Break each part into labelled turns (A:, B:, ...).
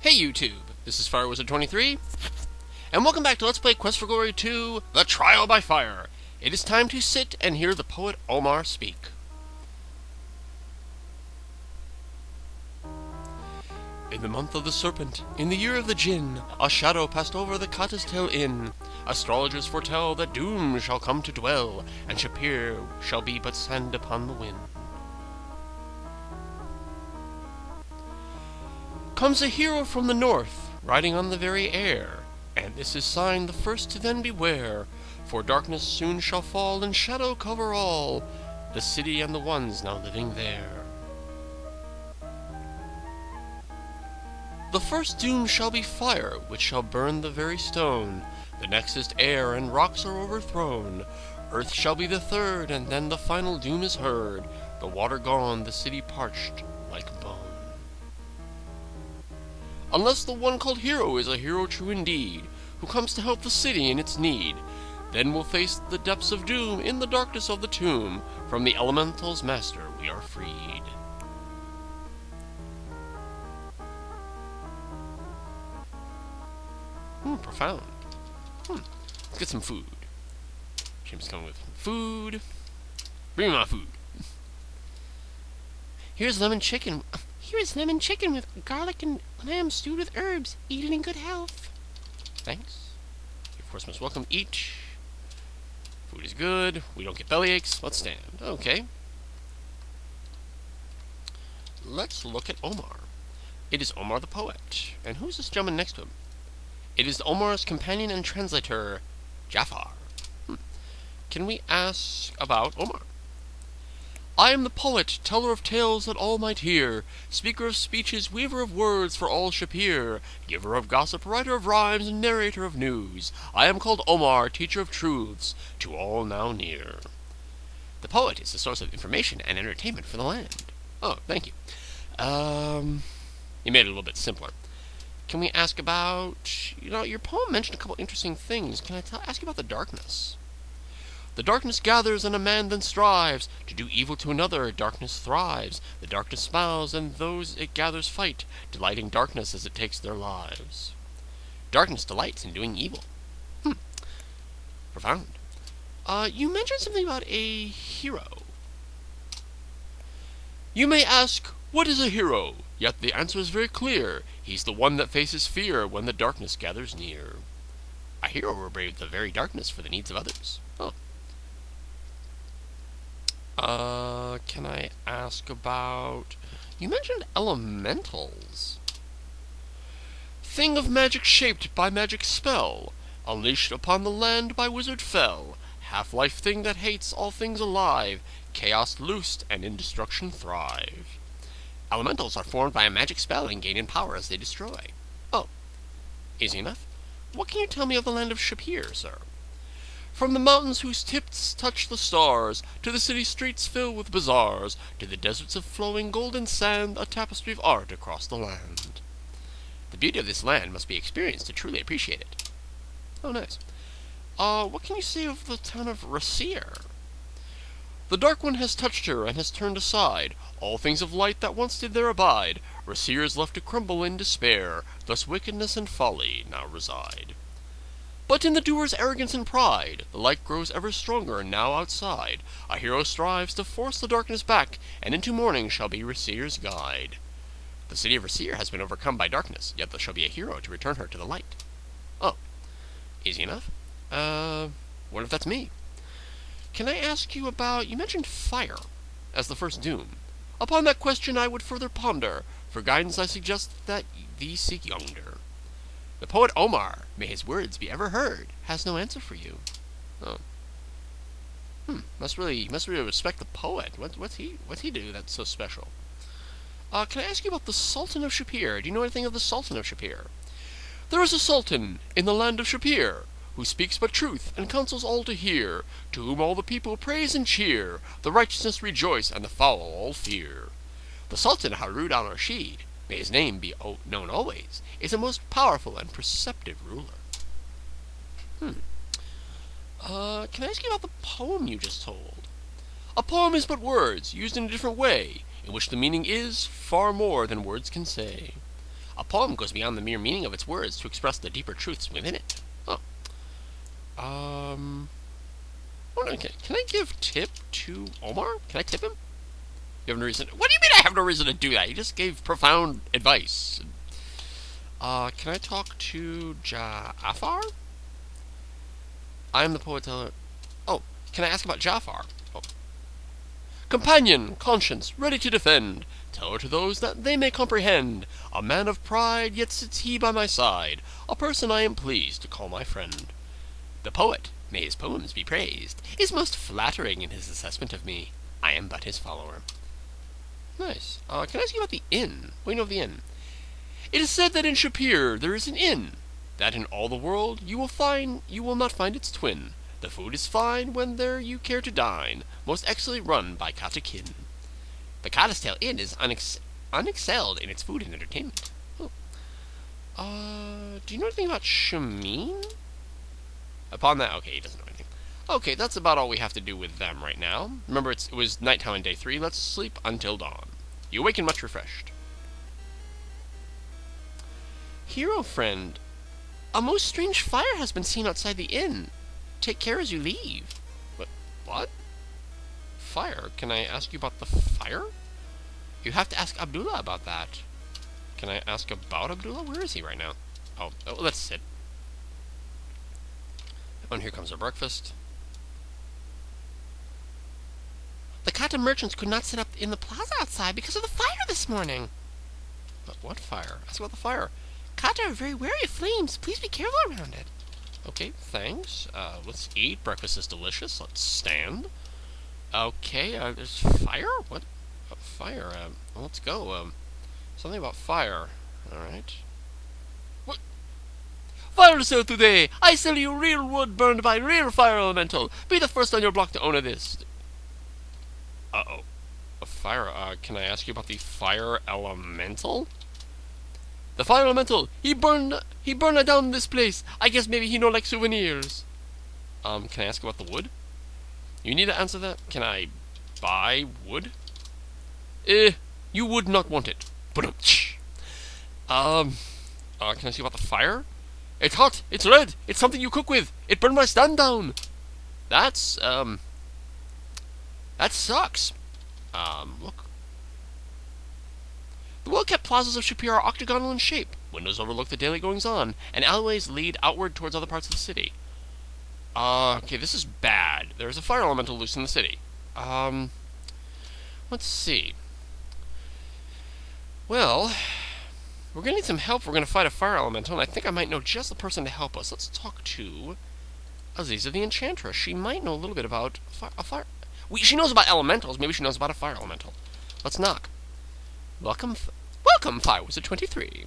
A: Hey YouTube, this is FireWizard23, and welcome back to Let's Play Quest for Glory 2, The Trial by Fire. It is time to sit and hear the poet Omar speak. In the month of the serpent, in the year of the Jinn, a shadow passed over the Catta's-Tail Inn. Astrologers foretell that doom shall come to dwell, and Shapir shall be but sand upon the wind. Comes a hero from the north, riding on the very air, and this is sign the first to then beware, for darkness soon shall fall and shadow cover all, the city and the ones now living there. The first doom shall be fire, which shall burn the very stone, the next is air, and rocks are overthrown, earth shall be the third, and then the final doom is heard, the water gone, the city parched like bone. Unless the one called hero is a hero true indeed, who comes to help the city in its need, then we'll face the depths of doom in the darkness of the tomb. From the elemental's master we are freed. Profound. Let's get some food. Jim's coming with food. Bring me my food. Here's lemon chicken. Here is lemon chicken with garlic and lamb stewed with herbs. Eat it in good health. Thanks. You of course must welcome eat. Food is good. We don't get belly aches. Let's stand. Okay. Let's look at Omar. It is Omar the Poet. And who's this gentleman next to him? It is Omar's companion and translator, Jafar. Can we ask about Omar? I am the poet, teller of tales that all might hear, speaker of speeches, weaver of words for all Shapir, giver of gossip, writer of rhymes, and narrator of news. I am called Omar, teacher of truths, to all now near. The poet is the source of information and entertainment for the land. Oh, thank you. You made it a little bit simpler. Can we ask about, your poem mentioned a couple interesting things. Can I ask you about the darkness? The darkness gathers, and a man then strives to do evil to another. Darkness thrives. The darkness smiles, and those it gathers fight, delighting darkness as it takes their lives. Darkness delights in doing evil. Profound. You mentioned something about a hero. You may ask, what is a hero? Yet the answer is very clear. He's the one that faces fear when the darkness gathers near. A hero will brave the very darkness for the needs of others. Can I ask about... You mentioned elementals. Thing of magic shaped by magic spell, unleashed upon the land by wizard fell, half-life thing that hates all things alive, chaos loosed and in destruction thrive. Elementals are formed by a magic spell and gain in power as they destroy. Oh, easy enough. What can you tell me of the land of Shapir, sir? From the mountains whose tips touch the stars, to the city streets filled with bazaars, to the deserts of flowing golden sand, a tapestry of art across the land. The beauty of this land must be experienced to truly appreciate it. Oh, nice. What can you say of the town of Rasir? The Dark One has touched her and has turned aside all things of light that once did there abide. Rasir is left to crumble in despair, thus wickedness and folly now reside. But in the doer's arrogance and pride, the light grows ever stronger now outside. A hero strives to force the darkness back, and into morning shall be Rasir's guide. The city of Rasir has been overcome by darkness, yet there shall be a hero to return her to the light. Oh, easy enough. What if that's me? Can I ask you about... You mentioned fire as the first doom. Upon that question I would further ponder. For guidance I suggest that thee seek yonder. The poet Omar, may his words be ever heard, has no answer for you. Oh. Must really respect the poet. What's he do that's so special? Can I ask you about the Sultan of Shapir? Do you know anything of the Sultan of Shapir? There is a Sultan in the land of Shapir, who speaks but truth and counsels all to hear, to whom all the people praise and cheer, the righteous rejoice and the foul all fear. The Sultan Harun al-Rashid, may his name be known always, is a most powerful and perceptive ruler. Can I ask you about the poem you just told? A poem is but words, used in a different way, in which the meaning is far more than words can say. A poem goes beyond the mere meaning of its words to express the deeper truths within it. Oh. Okay. Can I give tip to Omar? Can I tip him? You have no reason. What do you mean I have no reason to do that? He just gave profound advice. Can I talk to Jafar? I am the poet teller. Oh, can I ask about Jafar? Oh. Companion, conscience, ready to defend. Tell to those that they may comprehend. A man of pride, yet sits he by my side. A person I am pleased to call my friend. The poet, may his poems be praised, is most flattering in his assessment of me. I am but his follower. Nice. Can I ask you about the inn? What do you know of the inn? It is said that in Shapir there is an inn, that in all the world you will not find its twin. The food is fine when there you care to dine, most excellently run by Katakin. The Cottisdale Inn is unexcelled in its food and entertainment. Oh. Do you know anything about Shamin? Upon that, okay, he doesn't know anything. Okay, that's about all we have to do with them right now. Remember, it was nighttime on day 3. Let's sleep until dawn. You awaken much refreshed. Hero friend, a most strange fire has been seen outside the inn. Take care as you leave. What? Fire? Can I ask you about the fire? You have to ask Abdullah about that. Can I ask about Abdullah? Where is he right now? Oh, let's sit. Oh, and here comes our breakfast. The Kata merchants could not set up in the plaza outside because of the fire this morning. But what fire? Ask about the fire. Kata are very wary of flames. Please be careful around it. Okay, thanks. Let's eat. Breakfast is delicious. Let's stand. Okay, there's fire? What? Fire? Well, let's go. Something about fire. Alright. What? Fire sale today! I sell you real wood burned by real fire elemental. Be the first on your block to own this. Uh-oh. A fire, can I ask you about the fire elemental? The fire elemental! He burned down this place! I guess maybe he no like souvenirs. Can I ask about the wood? You need to answer that? Can I buy wood? You would not want it. Can I ask you about the fire? It's hot! It's red! It's something you cook with! It burned my stand down! That sucks. Look. The well-kept plazas of Shapir are octagonal in shape. Windows overlook the daily goings-on, and alleyways lead outward towards other parts of the city. Okay, this is bad. There's a fire elemental loose in the city. Let's see. Well, we're gonna need some help. We're gonna fight a fire elemental, and I think I might know just the person to help us. Let's talk to Aziza the Enchantress. She might know a little bit about she knows about elementals. Maybe she knows about a fire elemental. Let's knock. Welcome, Fire Wizard 23.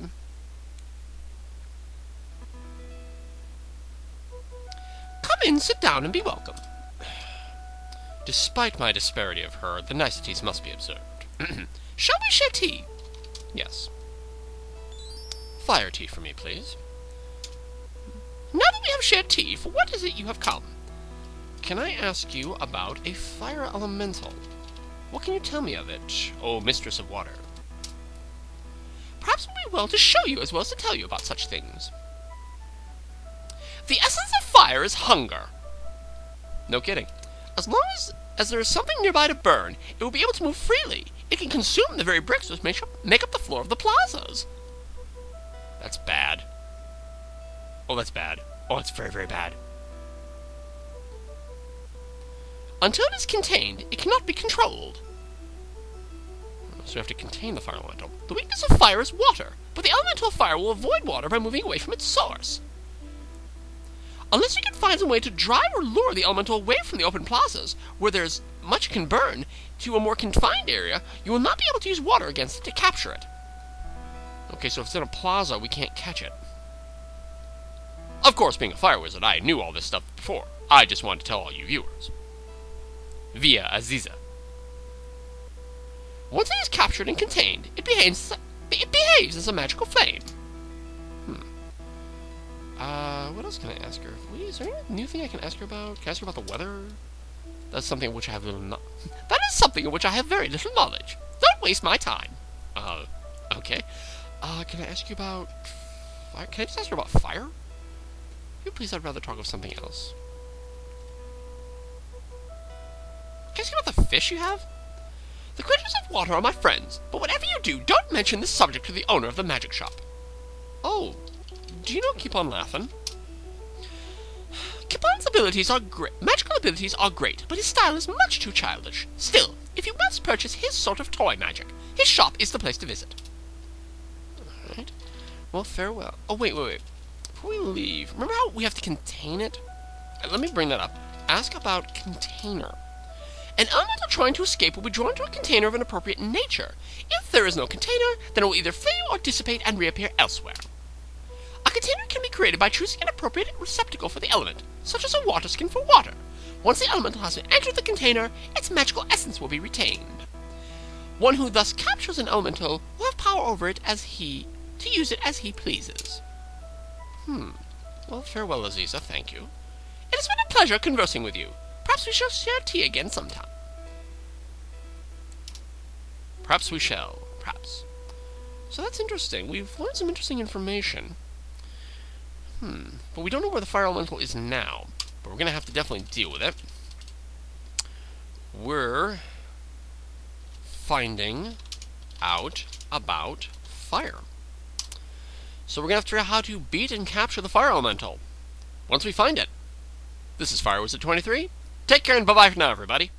A: Come in, sit down, and be welcome. Despite my disparity of her, the niceties must be observed. Shall we share tea? Yes. Fire tea for me, please. Now that we have shared tea, for what is it you have come? Can I ask you about a fire elemental? What can you tell me of it, O Mistress of Water? Perhaps it would be well to show you as well as to tell you about such things. The essence of fire is hunger. No kidding. As long as there is something nearby to burn, it will be able to move freely. It can consume the very bricks which make up the floor of the plazas. That's bad. Oh, that's bad. Oh, it's very, very bad. Until it is contained, it cannot be controlled. So we have to contain the fire elemental. The weakness of fire is water, but the elemental of fire will avoid water by moving away from its source. Unless you can find some way to drive or lure the elemental away from the open plazas, where there's much it can burn, to a more confined area, you will not be able to use water against it to capture it. Okay, so if it's in a plaza, we can't catch it. Of course, being a fire wizard, I knew all this stuff before. I just wanted to tell all you viewers. Via Aziza. Once it is captured and contained, it behaves as a magical flame. What else can I ask her? Is there any new thing I can ask her about? Can I ask her about the weather? That's something in which I have that is something in which I have very little knowledge. Don't waste my time. Okay. Can I ask you about fire? Can I just ask you about fire? If you please, I'd rather talk of something else. Can I ask you about the fish you have? The creatures of water are my friends, but whatever you do, don't mention this subject to the owner of the magic shop. Oh, do you know Keep on Laughing? Kipon's abilities are great. Magical abilities are great, but his style is much too childish. Still, if you must purchase his sort of toy magic, his shop is the place to visit. Alright. Well, farewell. Oh, wait. Before we leave, remember how we have to contain it? Let me bring that up. Ask about container. An elemental trying to escape will be drawn to a container of an appropriate nature. If there is no container, then it will either flee or dissipate and reappear elsewhere. A container can be created by choosing an appropriate receptacle for the element, such as a water skin for water. Once the elemental has entered the container, its magical essence will be retained. One who thus captures an elemental will have power over it to use it as he pleases. Well, farewell, Aziza, thank you. It has been a pleasure conversing with you. Perhaps we shall share tea again sometime. Perhaps we shall. Perhaps. So that's interesting. We've learned some interesting information. But we don't know where the fire elemental is now. But we're going to have to definitely deal with it. We're finding out about fire. So we're going to have to figure out how to beat and capture the fire elemental once we find it. This is Fire Wizard 23. Take care and bye-bye for now, everybody.